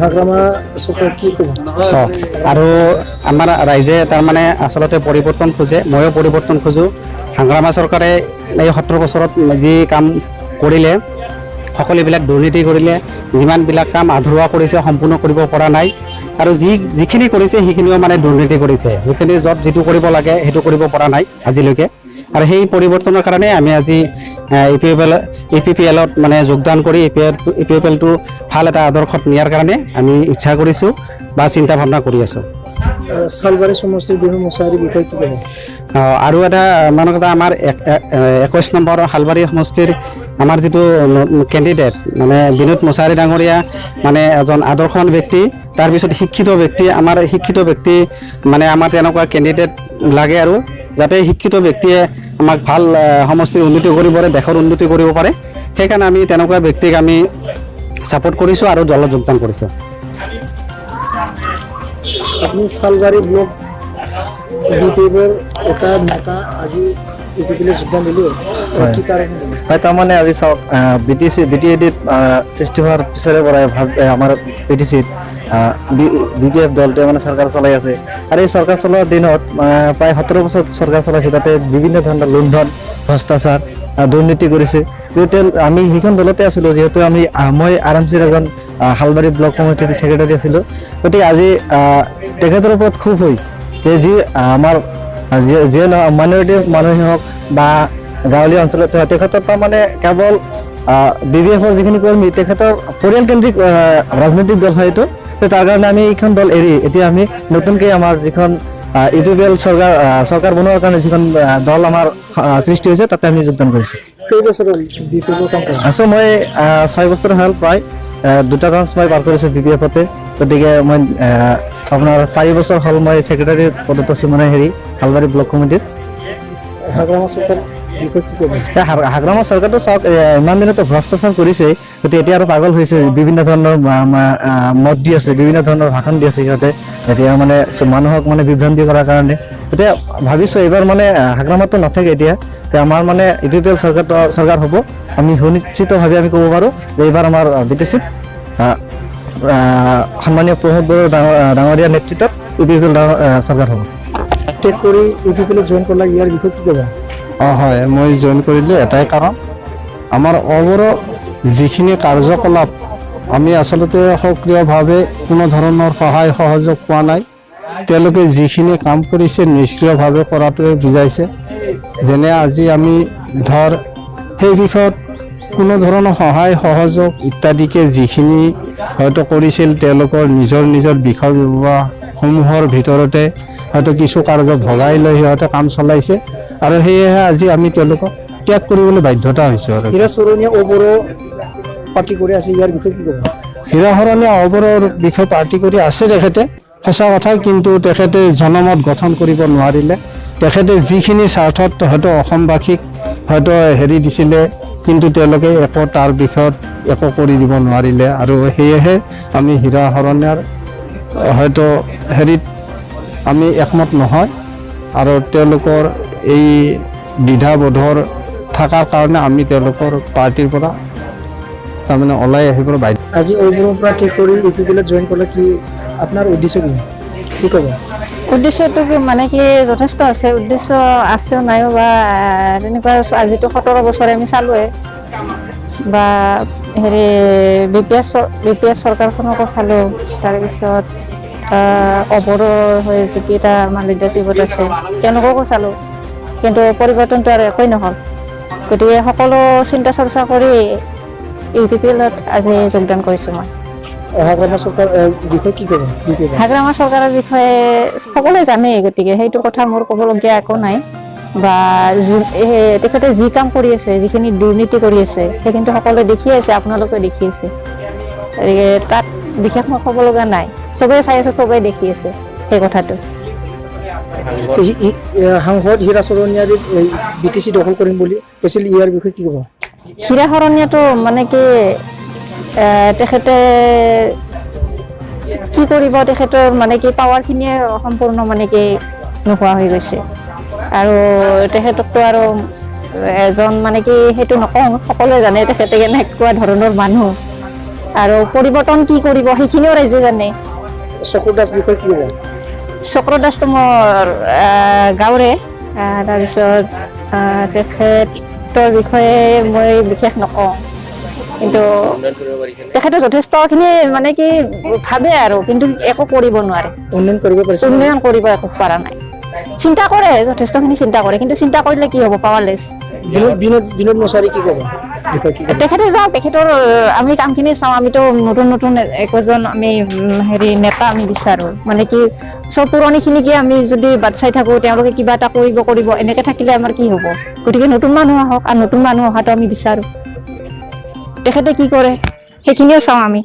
হাগ্ৰামা চৰকাৰ কি ক'ব? আৰু আমাৰ ৰাইজে তাৰমানে আচলতে পৰিৱৰ্তন খোজে, ময়ো পৰিৱৰ্তন খোজোঁ। হাগ্ৰামা চৰকাৰে এই 17 বছৰত যি কাম কৰিলে, সকলোবিলাক দুৰ্নীতি কৰিলে, যিমানবিলাক কাম আধৰুৱা কৰিছে সম্পূৰ্ণ কৰিব পৰা নাই। আৰু যিখিনি কৰিছে সেইখিনিও মানে দুৰ্নীতি কৰিছে, সেইখিনি যিটো কৰিব লাগে সেইটো কৰিব পৰা নাই আজিলৈকে। আৰু সেই পৰিৱৰ্তনৰ কাৰণে আমি আজি EPPL মানে যোগদান কৰি EPPLটো ভাল এটা আদৰ্শত নিয়াৰ কাৰণে আমি ইচ্ছা কৰিছোঁ বা চিন্তা ভাৱনা কৰি আছোঁ। চালবাৰী সমষ্টিৰ বিহু মুছাহাৰীৰ বিষয়ে কি ক'ব? আৰু এটা মানে কথা, আমাৰ 21 নম্বৰ শালবাৰী সমষ্টিৰ আমাৰ যিটো কেণ্ডিডেট মানে বিনোদ মুছাহাৰী ডাঙৰীয়া মানে এজন আদৰ্শৱান ব্যক্তি, তাৰপিছত শিক্ষিত ব্যক্তি, আমাৰ শিক্ষিত ব্যক্তি মানে আমাৰ তেনেকুৱা কেণ্ডিডেট লাগে আৰু যাতে শিক্ষিত ব্যক্তিয়ে আমাক ভাল সমষ্টিৰ উন্নতি কৰিব পাৰে, দেশৰ উন্নতি কৰিব পাৰে। সেইকাৰণে আমি তেনেকুৱা ব্যক্তিক আমি ছাপোৰ্ট কৰিছোঁ আৰু দলত যোগদান কৰিছোঁ। আপুনি চালবাৰী ব্লক বিপিএফৰ এটা নেতা আজি EPPL যোগদান দিলে, কি কাৰণে? হয়, তাৰমানে আজি চাওক, BTADত সৃষ্টি হোৱাৰ পিছৰে পৰাই আমাৰ PTCত BPF দলটোৱে মানে চৰকাৰ চলাই আছে। আৰু এই চৰকাৰ চলোৱাৰ দিনত প্ৰায় 17 বছৰ চৰকাৰ চলাইছে, তাতে বিভিন্ন ধৰণৰ লুণ্ঠন, ভ্ৰষ্টাচাৰ, দুৰ্নীতি কৰিছে। আমি সেইখন দলতে আছিলোঁ, যিহেতু মই RMCৰ এজন শালবাৰী ব্লক কমিটিৰ ছেক্ৰেটাৰী আছিলোঁ। গতিকে আজি তেখেতৰ ওপৰত ক্ষোভ হৈ যি আমাৰ যিয়ে মাইনৰিটি মানুহে হওক বা গাঁৱলীয়া অঞ্চলত তেখেতৰ তাৰমানে কেৱল BPFৰ যিখিনি কৰ্মী, তেখেতৰ পৰিয়ালকেন্দ্ৰিক ৰাজনৈতিক দল হয় এইটো। তাৰ কাৰণে আমি এইখন দল এৰি এতিয়া আমি নতুনকৈ আমাৰ যিখন EPPL চৰকাৰ বনোৱাৰ কাৰণে যিখন দল আমাৰ সৃষ্টি হৈছে, তাতে আমি যোগদান কৰিছোঁ। কেইবছৰ BPF কাম কৰে? আছোঁ মই 6 বছৰ হ'ল, প্ৰায় 2টা টাৰ্মছ মই পাৰ কৰিছোঁ BPFতে। গতিকে মই আপোনাৰ 4 বছৰ হ'ল মই ছেক্ৰেটাৰী পদত আছোঁ, মানে শালবাৰী ব্লক কমিটিত। হাগ্ৰামা চৰকাৰ বিষয়ে কি ক'ব? হাগ্ৰামা চৰকাৰটো চাওক, ইমান দিনতো ভ্ৰষ্টাচাৰ কৰিছে, গতিকে এতিয়া আৰু পাগল হৈছে, বিভিন্ন ধৰণৰ মত দি আছে, বিভিন্ন ধৰণৰ ভাষণ দি আছে সিহঁতে, এতিয়া মানে মানুহক মানে বিভ্ৰান্তি কৰাৰ কাৰণে। এতিয়া ভাবিছোঁ এইবাৰ মানে হাগ্ৰামাটো নাথাকে, এতিয়া আমাৰ মানে EPPL চৰকাৰ হ'ব। আমি সুনিশ্চিতভাৱে আমি ক'ব পাৰোঁ যে এইবাৰ আমাৰ BTCত সন্মানীয় প্ৰমোদ বড়ো ডাঙৰীয়াৰ নেতৃত্বত EPPL চৰকাৰ হ'ব। টেক কৰি EPPL জইন কৰিলা, ইয়াৰ বিষয়ে কি ক'বা? হয়, মই জইন কৰিলোঁ এটাই কাৰণ, আমাৰ অৱৰো যিখিনি কাৰ্যকলাপ আমি আচলতে সক্ৰিয়ভাৱে কোনো ধৰণৰ সহায় সহযোগ পোৱা নাই। তেওঁলোকে যিখিনি কাম কৰিছে নিষ্ক্ৰিয়ভাৱে কৰাটোৱে বুজাইছে। যেনে আজি আমি সেই বিষয়ত কোনো ধৰণৰ সহায় সহযোগ ইত্যাদিকে যিখিনি হয়তো কৰিছিল, তেওঁলোকৰ নিজৰ বিষয়সমূহৰ ভিতৰতে হয়তো কিছু কাৰ্য ভগাই লৈ সিহঁতে কাম চলাইছে, আৰু সেয়েহে আজি আমি তেওঁলোকক ত্যাগ কৰিবলৈ বাধ্যতা হৈছোঁ। আৰু হীৰাচৰণীয়া অবৰো পাৰ্টি কৰি আছে, ইয়াৰ বিষয়ে কি ক'ব? হীৰাচৰণীয়া অবৰৰ বিষয়ে পাৰ্টি কৰি আছে তেখেতে, সঁচা কথা, কিন্তু তেখেতে জনমত গঠন কৰিব নোৱাৰিলে। তেখেতে যিখিনি স্বাৰ্থত হয়তো অসমবাসীক হয়তো দিছিলে, কিন্তু তেওঁলোকে তাৰ বিষয়ত একো কৰি দিব নোৱাৰিলে। আৰু সেয়েহে আমি হীৰাচৰণীয়াৰ হয়তো আমি একমত নহয়, আৰু তেওঁলোকৰ এই দ্বিধাবোধৰ থকাৰ কাৰণে আমি তেওঁলোকৰ পাৰ্টিৰ পৰা তাৰমানে ওলাই আহিবলৈ বাধ্য। আজি অবৰৰ পৰা ঠিক কৰি EPPL জইন কৰিলে, কি আপোনাৰ উদ্দেশ্য কি ক'ব? উদ্দেশ্যটো মানে কি যথেষ্ট আছে, উদ্দেশ্য আছেও নাইও বা তেনেকুৱা। আজিতো 17 বছৰে আমি চালোৱে, বা BPF চৰকাৰখনকো চালোঁ, তাৰপিছত অবৰৰ হৈ যিকেইটা আমাৰ লিডাৰশ্বিপত আছে তেওঁলোককো চালোঁ, কিন্তু পৰিৱৰ্তনটো আৰু একোৱেই নহ'ল। গতিকে সকলো চিন্তা চৰ্চা কৰি EPPLত আজি যোগদান কৰিছোঁ মই। হাগ্ৰামা চৰকাৰৰ বিষয়ে কি ক'ব? হাগ্ৰামা চৰকাৰৰ বিষয়ে সকলোৱে জানেই, গতিকে সেইটো কথা মোৰ ক'বলগীয়া একো নাই। বা তেখেতে যি কাম কৰি আছে, যিখিনি দুৰ্নীতি কৰি আছে, সেইখিনি সকলোৱে দেখি আছে, আপোনালোকে দেখি আছে। গতিকে তাত বিশেষ মই ক'ব লগা নাই, চবেই চাই আছে, চবেই দেখি আছে সেই কথাটো। সাংসদ হীৰাচৰণীয়াৰে BTC দখল কৰিম বুলি কৈছিল, ইয়াৰ বিষয়ে কি ক'ব? হীৰাচৰণীয়াটো মানে কি, তেখেতে কি কৰিব, তেখেতৰ মানে কি পাৱাৰখিনিয়ে সম্পূৰ্ণ মানে কি নোহোৱা হৈ গৈছে। আৰু তেখেতকতো আৰু এজন মানে কি সেইটো নকওঁ, সকলোৱে জানে তেখেতে কেনেকুৱা ধৰণৰ মানুহ। আৰু পৰিৱৰ্তন কি কৰিব সেইখিনিও ৰাইজে জানে। চকুৰ দাস বিষয়ে কি হ'ব? চক্ৰ দাসটো মোৰ গাঁৱৰে, তাৰপিছত তেখেতৰ বিষয়ে মই বিশেষ নকওঁ, কিন্তু তেখেতে যথেষ্টখিনি মানে কি ভাবে আৰু, কিন্তু একো কৰিব নোৱাৰে, উন্নয়ন কৰিব পাৰিছে? উন্নয়ন কৰিব একো পৰা নাই। চিন্তা কৰে, যথেষ্টখিনি চিন্তা কৰে, কিন্তু চিন্তা কৰিলে কি হ'ব, পাৱাৰলেছ। বিনোদ মছাৰী কি ক'ব? বিষয়ে কি ক'ব? তেখেতে যাওক, তেখেতৰ আমি কামখিনি চাওঁ। আমিতো নতুন নতুন একোজন আমি নেতা আমি বিচাৰো, মানে কি চব পুৰণিখিনিকে আমি যদি বাট চাই থাকো, তেওঁলোকে কিবা এটা কৰিব এনেকে থাকিলে আমাৰ কি হ'ব? গতিকে নতুন মানুহ আহক, আৰু নতুন মানুহ অহাটো আমি বিচাৰো। তেখেতে কি কৰে সেইখিনিও চাওঁ আমি।